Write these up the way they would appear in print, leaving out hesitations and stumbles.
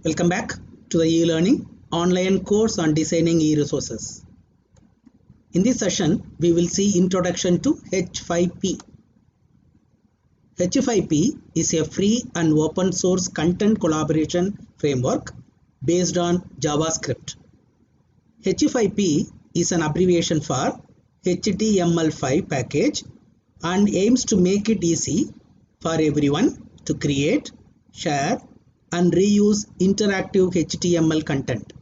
Welcome back to the e-learning online course on designing e-resources. In this session, we will see introduction to H5P. H5P is a free and open source content collaboration framework based on JavaScript. H5P is an abbreviation for HTML5 package and aims to make it easy for everyone to create, share, and reuse interactive HTML content.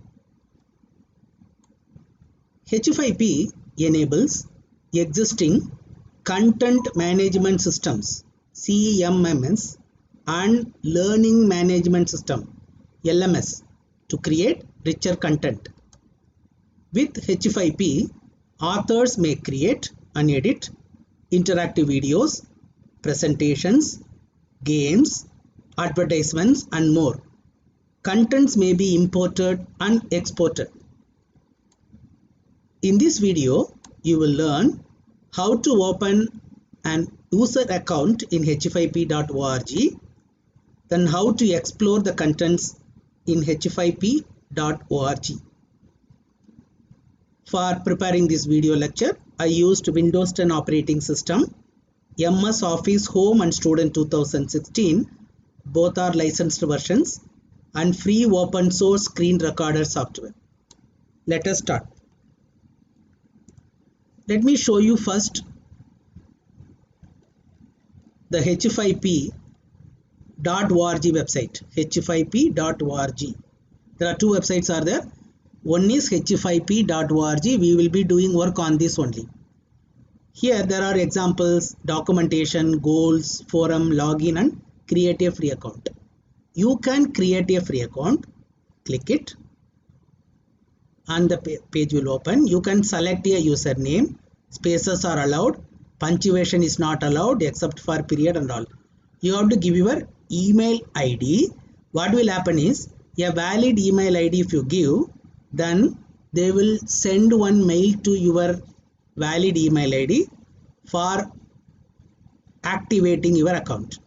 H5P enables existing content management systems CMMS and learning management system LMS to create richer content. With H5P, authors may create and edit interactive videos, presentations, games, advertisements, and more. Contents may be imported and exported. In this video, you will learn how to open an user account in h5p.org, then how to explore the contents in h5p.org. For preparing this video lecture, I used Windows 10 operating system, MS Office Home and Student 2016, both are licensed versions, and free open source screen recorder software. Let us start. Let me show you first the h5p.org website, h5p.org. There are two websites are there. One is h5p.org. We will be doing work on this only. Here there are examples, documentation, goals, forum, login, and create a free account. You can create a free account, click it, and the page will open. You can select a username, spaces are allowed, punctuation is not allowed except for period and all. You have to give your email ID. What will happen is, a valid email ID if you give, then they will send one mail to your valid email ID for activating your account.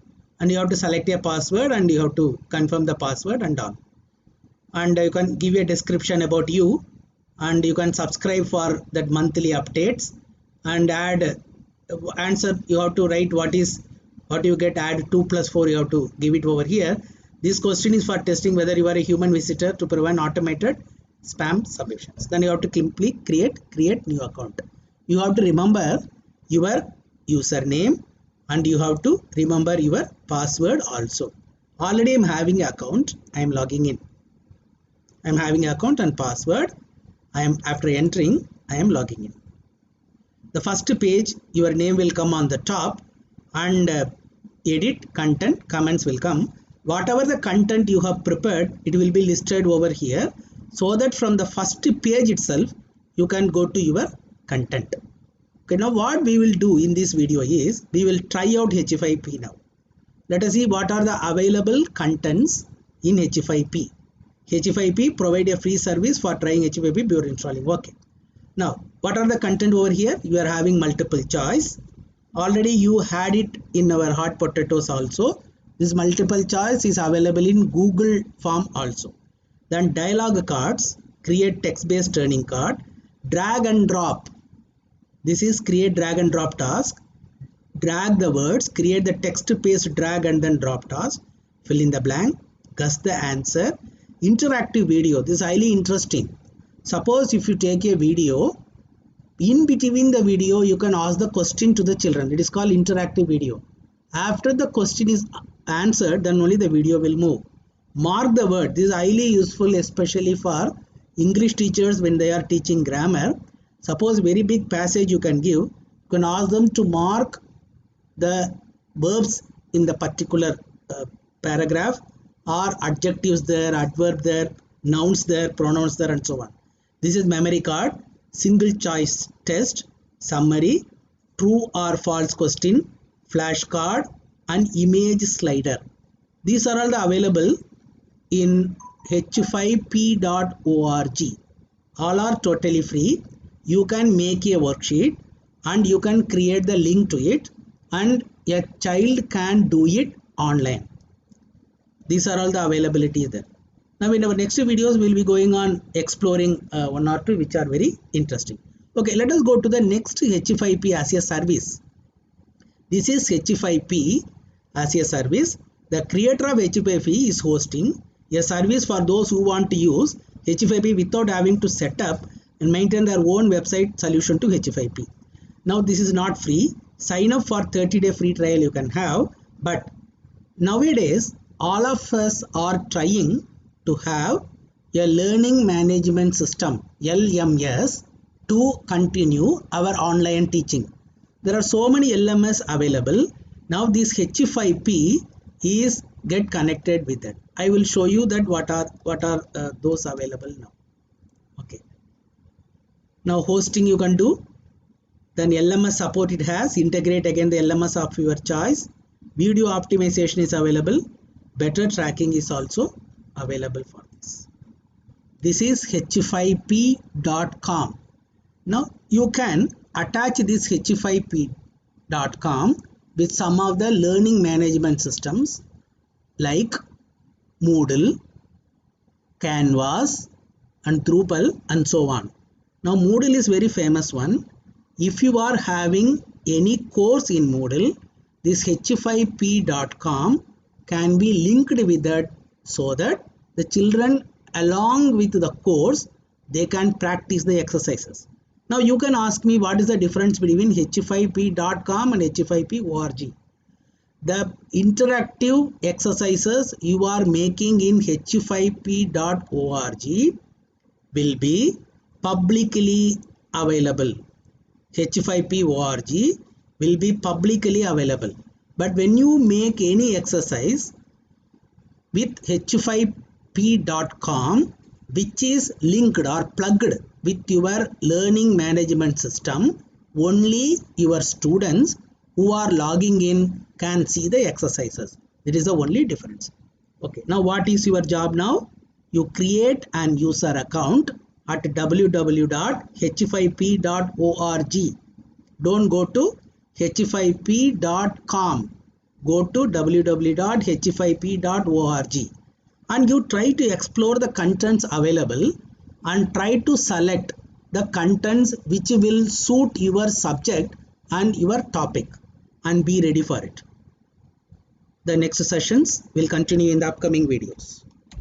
And you have to select a password and you have to confirm the password and all. And you can give a description about you, and you can subscribe for that monthly updates and add answer. You have to write what you get, add 2 plus 4, you have to give it over here. This question is for testing whether you are a human visitor to prevent automated spam submissions. Then you have to simply create new account. You have to remember your username and you have to remember your password also. Already I am having an account. I am logging in. I am having an account and password. After entering, I am logging in. The first page, your name will come on the top, and edit content comments will come. Whatever the content you have prepared, it will be listed over here, so that from the first page itself you can go to your content. Okay, now what we will do in this video is we will try out H5P now. Let us see what are the available contents in H5P. H5P provide a free service for trying H5P before installing. Okay. Now, what are the content over here? You are having multiple choice. Already you had it in our hot potatoes also. This multiple choice is available in Google form also. Then dialogue cards, create text-based turning card, drag and drop. This is create drag and drop task. Drag the words, create the text paste drag and then drop task. Fill in the blank, guess the answer. Interactive video, this is highly interesting. Suppose if you take a video, in between the video you can ask the question to the children. It is called interactive video. After the question is answered, then only the video will move. Mark the word. This is highly useful, especially for English teachers when they are teaching grammar. Suppose very big passage you can give. You can ask them to mark the verbs in the particular paragraph, or adjectives there, adverb there, nouns there, pronouns there, and so on. This is memory card, single choice test, summary, true or false question, flashcard, and image slider. These are all the available in h5p.org. All are totally free. You can make a worksheet and you can create the link to it, and a child can do it online. These are all the availability there. Now in our next videos, we will be going on exploring one or two which are very interesting. Okay, let us go to the next H5P as a service. This is H5P as a service. The creator of H5P is hosting a service for those who want to use H5P without having to set up and maintain their own website solution to H5P. Now this is not free. Sign up for 30-day free trial you can have, but nowadays all of us are trying to have a learning management system LMS to continue our online teaching. There are so many LMS available. Now this H5P is get connected with that. I will show you that what are those available now. Okay. Now hosting you can do. Then LMS support it has. Integrate again the LMS of your choice. Video optimization is available. Better tracking is also available for this. This is h5p.com. Now you can attach this h5p.com with some of the learning management systems like Moodle, Canvas and Drupal and so on. Now Moodle is very famous one. If you are having any course in Moodle, this h5p.com can be linked with that so that the children along with the course they can practice the exercises. Now you can ask me what is the difference between h5p.com and h5p.org. The interactive exercises you are making in h5p.org will be publicly available. H5p.org will be publicly available. But when you make any exercise with h5p.com which is linked or plugged with your learning management system, only your students who are logging in can see the exercises. That is the only difference. Okay, now what is your job now? You create an user account at www.h5p.org. Don't go to h5p.com. Go to www.h5p.org and you try to explore the contents available and try to select the contents which will suit your subject and your topic and be ready for it. The next sessions will continue in the upcoming videos.